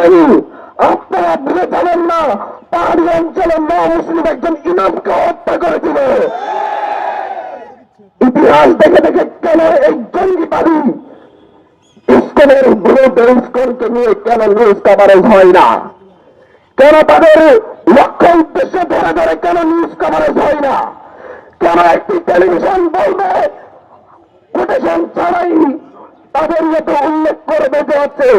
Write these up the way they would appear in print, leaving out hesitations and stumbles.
হয়নি। আপনারা ভুলে যাবেন না, পাহাড়ি অঞ্চলে মুসলিম একজন ইমামকে হত্যা করেছিল। ইতিহাস দেখে দেখে কেন এই জঙ্গিবাদী ইস্কনের বিরুদ্ধে ইস্কনকে নিয়ে কেন নিউজ কভারেজ হয় না? কেন তাদের লক্ষ্য উদ্দেশ্য ধরে ধরে কেন নিউজ কভারেজ হয় না? কেন একটি টেলিভিশন বলবে কোটেশন ছাড়াই তাদের মতো উল্লেখ করবে যে হচ্ছে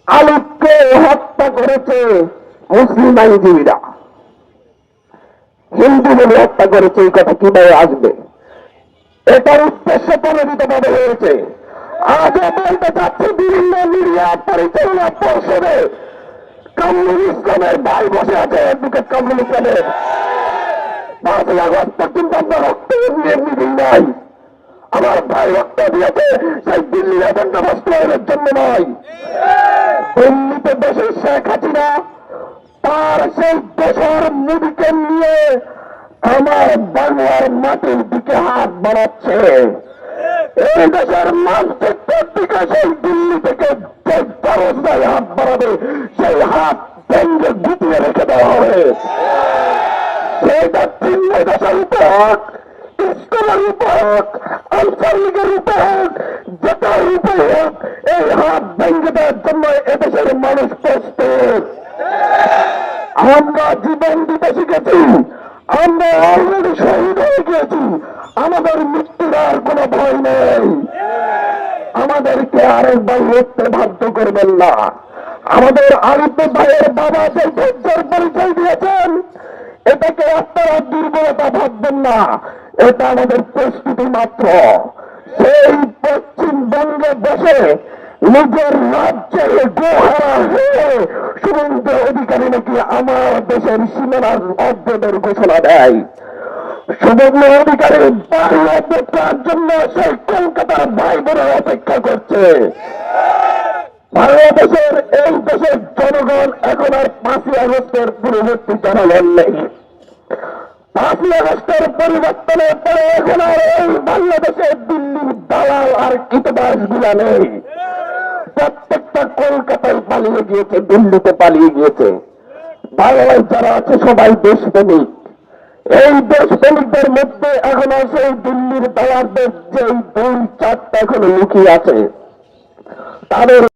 আলিফকে হত্যা করেছে মুসলিম আইনজীবীরা, হিন্দু বলে হত্যা করেছে, এই কথা কিভাবে আসবে? এটার উদ্দেশ্য প্রণোদিত ভাবে হয়েছে। আজও বলতে চাচ্ছি, বিভিন্ন মিডিয়া পরিচালনা পর্ষদে কামরুল ইসলামের ভাই বসে আছে, অ্যাডভোকেট কামরুল ইসলামের। 5ই আগস্ট পর্যন্ত আমরা রক্ত এমনি নাই, আমার ভাই রক্ত দিয়েছে সেই দিল্লির এজেন্ডা বাস্তবায়নের জন্য নয়। দিল্লিতে দেশের শেখ হাসিনা তার সেই দেশের মোদীকে নিয়ে আমার বাংলার মাটির দিকে হাত বাড়াচ্ছে। এই দেশের মানচিত্রের দিকে সেই দিল্লি থেকে যে ব্যবস্থায় হাত বাড়াবে, সেই হাত ভেঙে গুটিয়ে রেখে দেওয়া হবে। সেইটা দিল্লি দেশের উপর হোক, ইস্কনের উপর হোক, আনসার লীগের উপর হোক, যেটার উপর হোক, এই হাত ভেঙে দেওয়ার জন্য এদেশের মানুষ প্রস্তুত। আমরা জীবন দিতে শিখেছি, আমরা অলরেডি শহীদ হয়ে গিয়েছি, আমাদের মৃত্যুর আর কোনো ভয় নেই। আমাদেরকে আরেকবার লড়তে বাধ্য করবেন না। আমাদের আরিফ ভাইয়ের বাবা যে ধৈর্যের পরিচয় দিয়েছেন, এটাকে আপনারা দুর্বলতা ভাববেন না, এটা আমাদের প্রস্তুতি মাত্র। সেই পশ্চিমবঙ্গে বসে নিজের রাজ্যের গোহারা হয়ে শুভেন্দু অধিকারী নাকি আমার দেশের সীমানার অর্ধের ঘোষণা দেয়। শুভেন্দু অধিকারী বাংলা দেখার জন্য সেই কলকাতার ভাই বোনের অপেক্ষা করছে। বাংলাদেশের এই দেশের জনগণ এখন আর 5ই আগস্টের পূর্ববর্তী জনগণ নেই। 5ই আগস্টের পরিবর্তনের পরে এখন আর এই বাংলাদেশের দিল্লির দালাল আর কীটবাস গুলা নেই। প্রত্যেকটা কলকাতায় পালিয়ে গিয়েছে, দিল্লিতে পালিয়ে গিয়েছে। বাংলায় যারা আছে সবাই দেশপ্রেমিক। এই দেশপ্রেমিকদের মধ্যে এখন আছে দিল্লির দালালদের যে 2-4টা এখনো লুকিয়ে আছে, তাদের